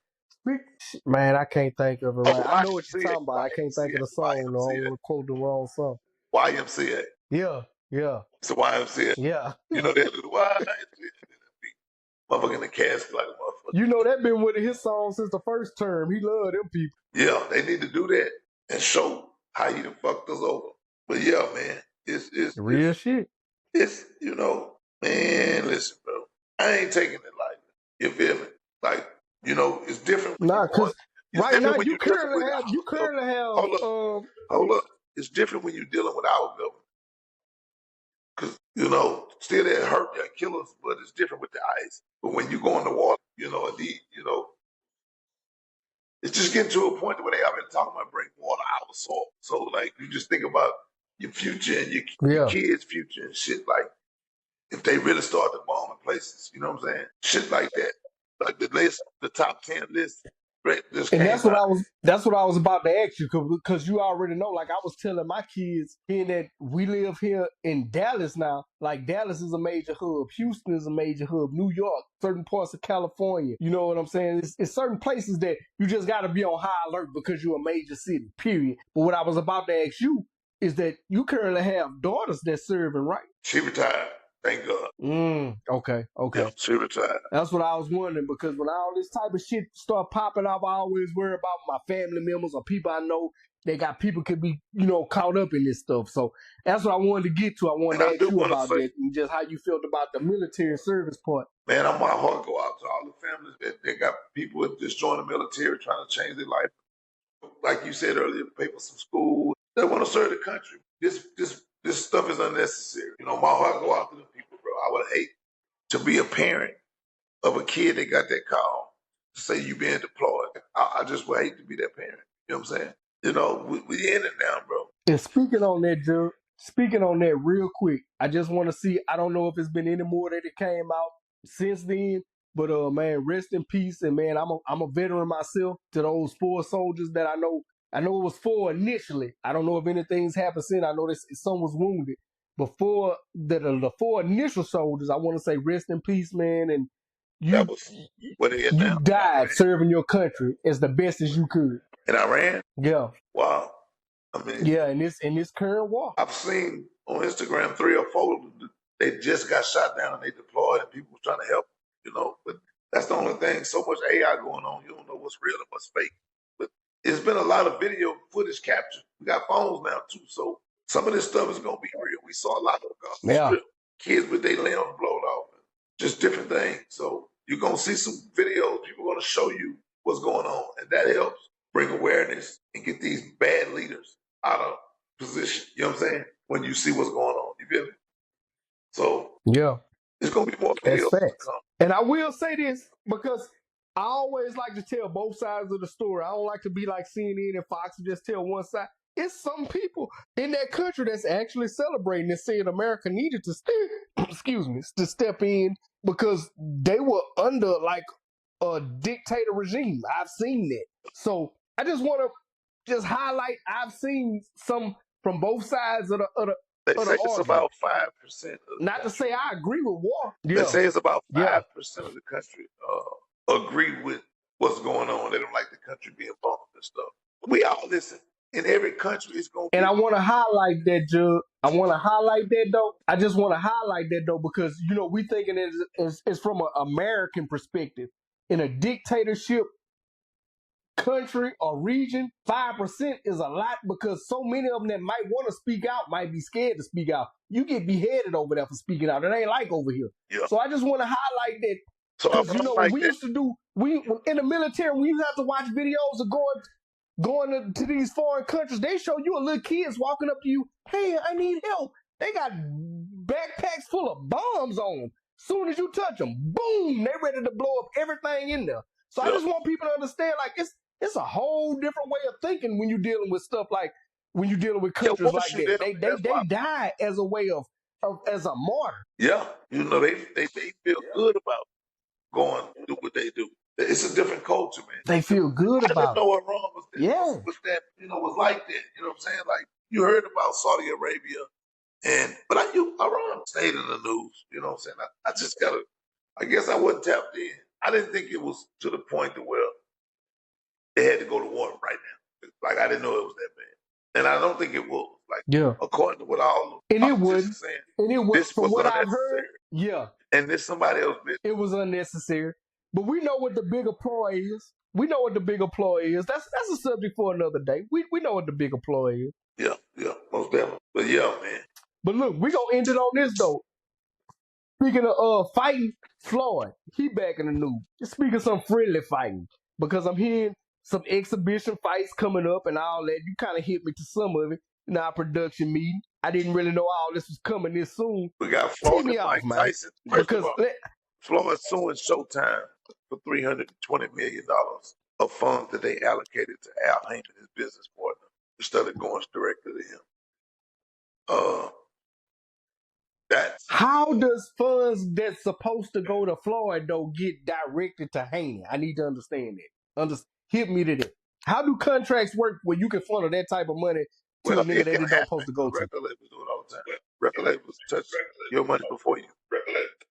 Man, I can't think of it right. I know what you're YMCA, talking about. I can't think of the song. No, I'm gonna quote the wrong song. YMCA. Yeah, yeah, It's a YMCA. yeah. You know that little YMCA. Motherfucker in the casket like a motherfucker. You know that been one of his songs since the first term. He loved them people. Yeah, they need to do that and show how he done fucked us over. But yeah, man, Real shit. it's man, listen, bro. I ain't taking it lightly. You feel me? Like, it's different when you Nah, going. cause It's right now different when you you're dealing with currently our government. have Hold up, hold up. It's different when you're dealing with our government. Cause still that hurt that kill us, but it's different with the ice. But when you go in the water, it's just getting to a point where they have been talking about bring water out of salt. So like you just think about your future and your yeah. kids' future and shit. Like if they really start to bomb in places, you know what I'm saying? Shit like that. Like the top 10 list, right, just And came out. that's what I was about to ask you, because you already know. Like I was telling my kids, being that we live here in Dallas now. Like Dallas is a major hub, Houston is a major hub, New York, certain parts of California. You know what I'm saying? It's certain places that you just got to be on high alert because you're a major city. Period. But what I was about to ask you is that you currently have daughters that's serving, right? She retired. Thank God. Okay. Yeah, she retired. That's what I was wondering, because when all this type of shit start popping up, I always worry about my family members or people I know. They got people could be, caught up in this stuff. So that's what I wanted to get to. I wanted And to I ask do you want to about say, that and just how you felt about the military service part. man, my heart go out to all the families that got people that just joined the military trying to change their life. Like you said earlier, pay for some school. They want to serve the country. This stuff is unnecessary. My heart go out to the people, bro. I would hate to be a parent of a kid that got that call to say you being deployed. I just would hate to be that parent. You know what I'm saying? We in it now, bro. And speaking on that, Joe, speaking on that real quick, I just want to see. I don't know if it's been any more that it came out since then, but man, rest in peace. And man, I'm a veteran myself. To those 4 soldiers that I know it was 4 initially. I don't know if anything's happened since. I know that some was wounded. Before the 4 initial soldiers, I want to say rest in peace, man. And That you was what they you announced. died serving your country as the best as you could. In Iran? Yeah, Wow. I mean, yeah. In this current war. I've seen on Instagram 3 or 4 they just got shot down and they deployed and people trying to help, but that's the only thing. So much AI going on, you don't know what's real and what's fake. But it's been a lot of video footage captured. We got phones now too, so some of this stuff is gonna be real. We saw a lot of Gaza Yeah. Strip kids with their limbs blown off, just different things. So you're gonna see some videos. People are gonna show you what's going on, and that helps bring awareness and get these bad leaders out of position. You know what I'm saying? When you see what's going on, you feel me? So Yeah. it's gonna be more That's videos to facts. come. And I will say this, because I always like to tell both sides of the story. I don't like to be like CNN and Fox and just tell one side. It's some people in that country that's actually celebrating and saying America needed to to step in, because they were under like a dictator regime. I've seen that. So I just want to just highlight, I've seen some from both sides of They the say it's argument. about 5% of the Not to country. say I agree with war. They Yeah. say it's about Yeah. 5% of the country agree with what's going on. They don't like the country being bombed and stuff. We all listen. In every country, it's gonna And be. I want to highlight that, Judge. I want to highlight that, though. I just want to highlight that, though, because, we thinking it's from an American perspective. In a dictatorship country or region, 5% is a lot, because so many of them that might want to speak out might be scared to speak out. You get beheaded over there for speaking out. It ain't like over here. Yeah. So I just want to highlight that, So because, I'm when like we that. used to do, in the military, we used to have to watch videos of going to these foreign countries. They show you a little kids walking up to you, hey, I need help. They got backpacks full of bombs on them. Soon as you touch them, boom, they ready to blow up everything in there. So I Yeah. just want people to understand, like, it's a whole different way of thinking when you're dealing with stuff like, when you're dealing with Yeah, countries once like you that. there, that's They why. die as a way of as a martyr. Yeah, they feel good about going to do what they do. It's a different culture, man. They feel good I didn't about it. know Iran was that, Yeah. was that, was like that. You know what I'm saying? Like you heard about Saudi Arabia, but I knew Iran stayed in the news. You know what I'm saying? I just gotta. I guess I wasn't tapped in. I didn't think it was to the point to where go to war right now. Like I didn't know it was that bad, and I don't think it was. Like according to what all the And it politicians wouldn't. are saying, And it would, this from was what I've unnecessary, heard, yeah, and this somebody else business. it was unnecessary. But we know what the bigger ploy is. We know what the bigger ploy is. That's a subject for another day. We know what the bigger ploy is. Yeah, most definitely. But yeah, man. But look, we gonna end it on this though. Speaking of fighting, Floyd, he back in the news. Speaking of some friendly fighting, because I'm hearing some exhibition fights coming up and all that. You kind of hit me to some of it in our production meeting. I didn't really know all this was coming this soon. We got Tee Floyd me and off, Mike man. Tyson. First Because of all, Floyd suing Showtime for $320 million of funds that they allocated to Al Heyman, his business partner, instead of going directly to him. That's how does funds that's supposed to go to Floyd though get directed to Haney? I need to understand that. Hit me to that. How do contracts work where you can funnel that type of money to a nigga it that can it don't happen. supposed to go to? Record labels do it all the time. Record labels touch your money before you.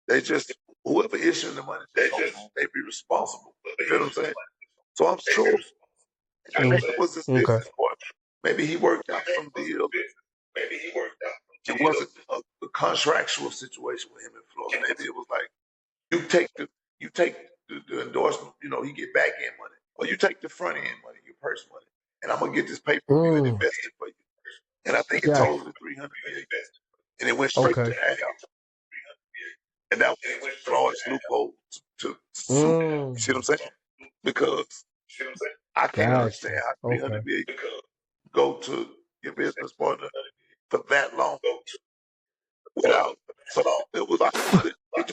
They just whoever issuing the money, they be responsible. You feel what I'm saying? So I'm sure it was his business partner. Maybe he worked out some deal. It wasn't a contractual situation with him and Floyd. Maybe it was like you take the endorsement. You know, he get back end money, or you take the front end money, your purse money, and I'm gonna get this pay per view and invest it for you. And I think it totaled $300 million, and it went straight to Al. And that was Floyd's loophole to sue. You see what I'm saying? Because I can't understand how $300 million go to your business partner for that long without. So it was like,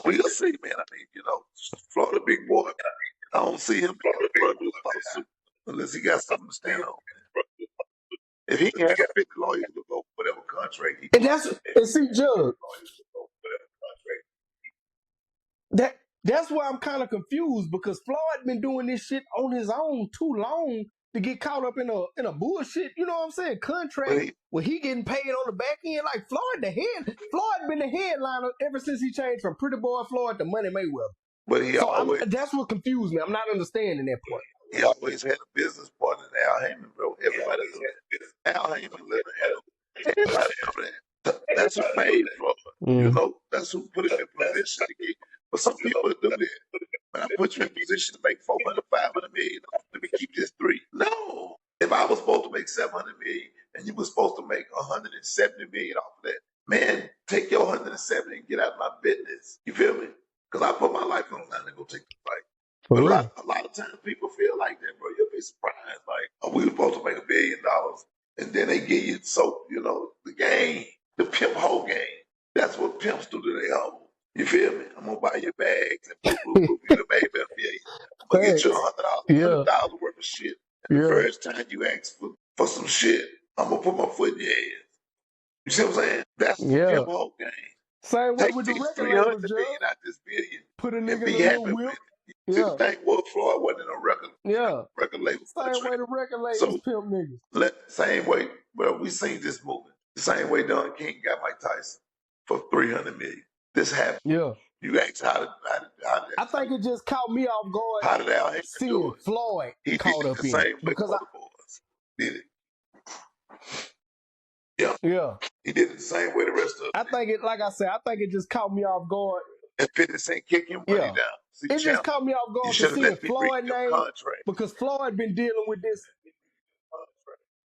we'll see, man. I mean, you know, Florida big boy. I don't see him being a lawsuit unless he got something to stand on. If he can have 50 lawyers to go whatever contract he And see, Judge, that's why I'm kind of confused because Floyd been doing this shit on his own too long to get caught up in a bullshit, you know what I'm saying, contract where he getting paid on the back end. Like Floyd been the headliner ever since he changed from Pretty Boy Floyd to Money Mayweather. But that's what confused me. I'm not understanding that part. He always had a business partner in Al Heyman, bro. Everybody knew that. Al Heyman living at him. Everybody knew that. That's who made Floyd. You know, that's who put him in position to get. But some people do that. When I put you in position to make 400, 500 million, let me keep this $3. No. If I was supposed to make 700 million and you were supposed to make 170 million off of that, man, take your 170 and get out of my business. You feel me? Because I put my life on the line to go take the fight. But a lot of times people feel like that, bro. You'll be surprised. Like, oh, we were supposed to make $1 billion, and then they give you the game, the pimp hoe game. That's what pimps do to their hoe. You feel me? I'm gonna buy your bags and boop, boop, boop. You done made me $1 million. I'm gonna get you $100,000 worth of shit. And the first time you ask for some shit, I'm gonna put my foot in your ass. You see what I'm saying? That's the pimp hoe game. Same way Take with the these record 300 labels, million out this billion. Put a nigga and be in a happy little with whip. it. The thing was Floyd wasn't in a record label. Same way the record labels pimp niggas. Same way, well, we seen this movie. The same way Don King got Mike Tyson for $300 million. This happened. Yeah. You asked how did I think it just caught me off guard. How did Al Heyman do it? Floyd he caught did up the in same it way because the boys did it. Yeah. He did it the same way the rest of them. I think it just caught me off guard. And 50 Cent kick him money down. See, it just caught me off guard to see Floyd name because Floyd been dealing with this.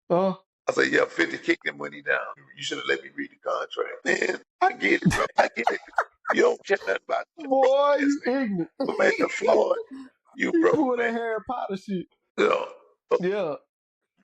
I say, yeah, 50 kicked him money down. You should have let me read the contract. Man, I get it, bro. I get it. You don't care nothing about it. Boy, you ignorant. But man, the Floyd, you broke, pull man. that Harry Potter shit. Yeah.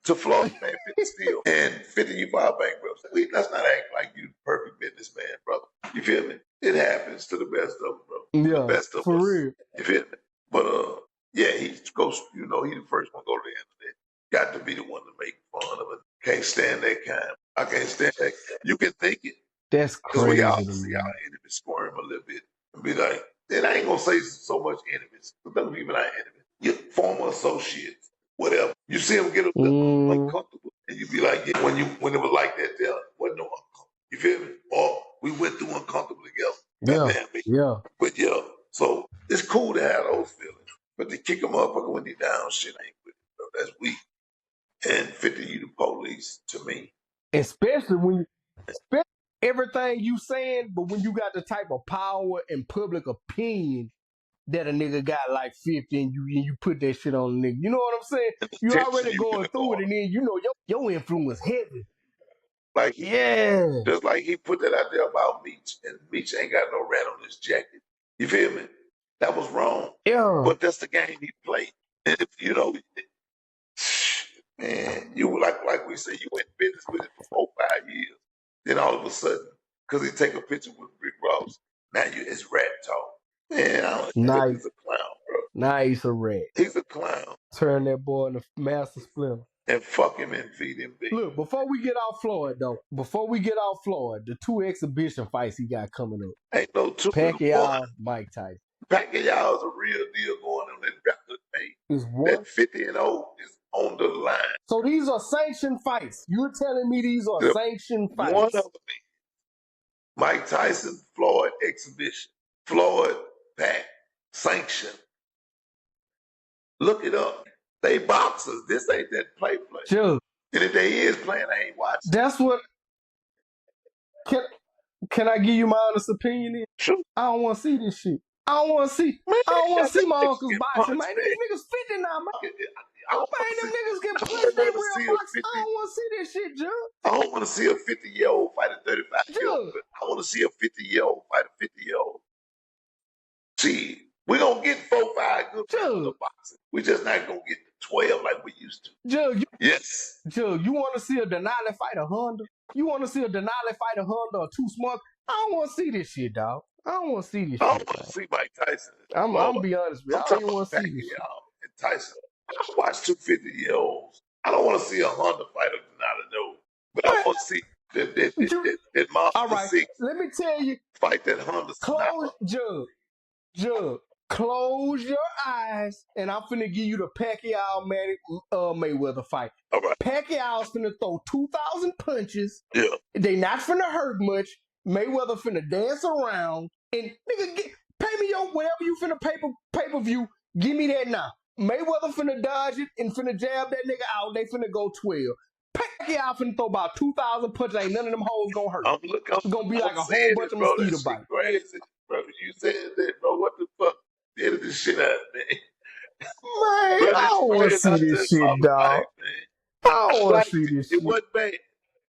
To Floyd, man, 50 still. And 50, you file bankruptcy. Let's not act like you the perfect businessman, brother. You feel me? It happens to the best of them, bro. Yeah, the best of for us. real. You feel me? But yeah, he goes. He the first one to go to the internet. Got to be the one to make fun of it. Can't stand that kind. I can't stand that. You can think it. That's crazy. We all see our enemies squirm a little bit and be like, and I ain't gonna say so much enemies. But them people not enemies. Your former associates, whatever. You see them get a little uncomfortable, and you be like, yeah, when it was like that, there wasn't no uncomfortable. You feel me? Or we went through uncomfortable together. Yeah. But so it's cool to have those feelings. But to kick them up when they down, shit ain't with it. that's weak. And 50, you the police to me. Especially when everything you saying, but when you got the type of power and public opinion that a nigga got like 50 and you put that shit on a nigga. You know what I'm saying? You already going through it and then you know your influence heavy. Like just like he put that out there about Meech, and Meech ain't got no rat on his jacket. You feel me? That was wrong. Yeah. But that's the game he played. And if, you know, man, you like we say, you went in business with it for 4-5 years. Then all of a sudden, because he take a picture with Rick Ross, now it's rat talk. Man, I don't know. He's a clown, bro. Now he's a rat. He's a clown. Turn that boy into Master Splinter. And fuck him and feed him big. Look, before we get off Floyd, though, the 2 exhibition fights he got coming up. Ain't no 2. Pacquiao, Mike Tyson. Pacquiao is a real deal going on that record, man. Is what? That 50-0 is on the line. So these are sanctioned fights. You're telling me these are sanctioned fights? One of them is Mike Tyson, Floyd exhibition. Floyd, Pac, sanctioned. Look it up. They boxers. This ain't that play. Sure. And if they is playing, I ain't watching. That's what. Can I give you my honest opinion? Sure. I don't want to see this shit. I don't want to see. Man, I don't want to see my uncles boxing, punched, man. These niggas 50 now, man. Man, them niggas get punched in real box. I don't want to see this shit, Jug. I don't want to see a 50-year-old fight a 35-year-old. I want to see a 50-year-old fight a 50-year-old. See, we're going to get 4-5 good rounds of boxing. We're just not going to get 12 like we used to. Jug, yes. Jug, you want to see a Denali fight a Honda? You want to see a Denali fight a Honda or Too Smart? I don't want to see this shit, dog. I don't want to see this shit. I don't want to see Mike Tyson. I'm going to be honest with you. I don't even want to see this shit. And Tyson. I watch 2 50-year-olds. I don't want to see a Honda fighter Denali, no. But I want to see that Monster all right, 6 let me tell you. Fight that Honda. Jug, close your eyes, and I'm finna give you the Pacquiao Mayweather fight. All right. Pacquiao's finna throw 2,000 punches. Yeah. They not finna hurt much. Mayweather finna dance around. And nigga, pay me your whatever you finna pay-per-view. Give me that now. Mayweather finna dodge it and finna jab that nigga out. They finna go 12. Pacquiao finna throw about 2,000 punches. Ain't none of them hoes gonna hurt. It's gonna be like a whole bunch of mosquito bites. Crazy, bro. You said that, bro. What the fuck? Edit this shit out, man. Man, bro, I don't want to see this shit, dog. I don't want to see this shit. It wasn't bad.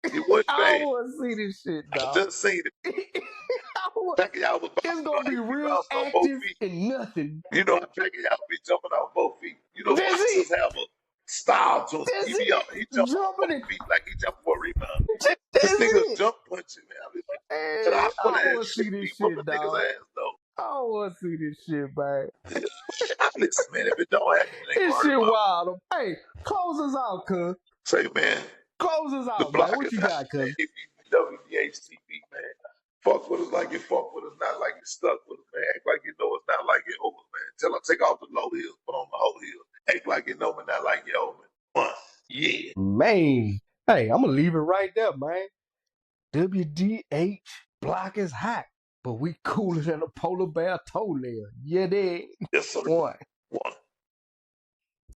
It wasn't bad. I don't want to see this shit, dog. I just seen it. Pacquiao was it's gonna be real active and nothing. You know, Pacquiao be jumping off both feet. You know, boxers have a style to him. He jumps off both feet like he jumping for a rebound. This nigga jump punching, man. I don't want to see this shit, dog. I don't want to see this shit, man. Listen, man, if it don't happen, this shit wild. Hey, close us out, cuz. Say, man. Close us out, man. What you got, cuz? WDHTV, man. Fuck with us like you fuck with us, not like you stuck with us, man. Act like you know it's not like you over, man. Tell them take off the low heels, put on the whole heels. Act like you know me, not like you over. Yeah. Man. Hey, I'm going to leave it right there, man. WDH BLOCC is hot, but we cooler than a polar bear toenail. Yeah, they. Yes, sir. One.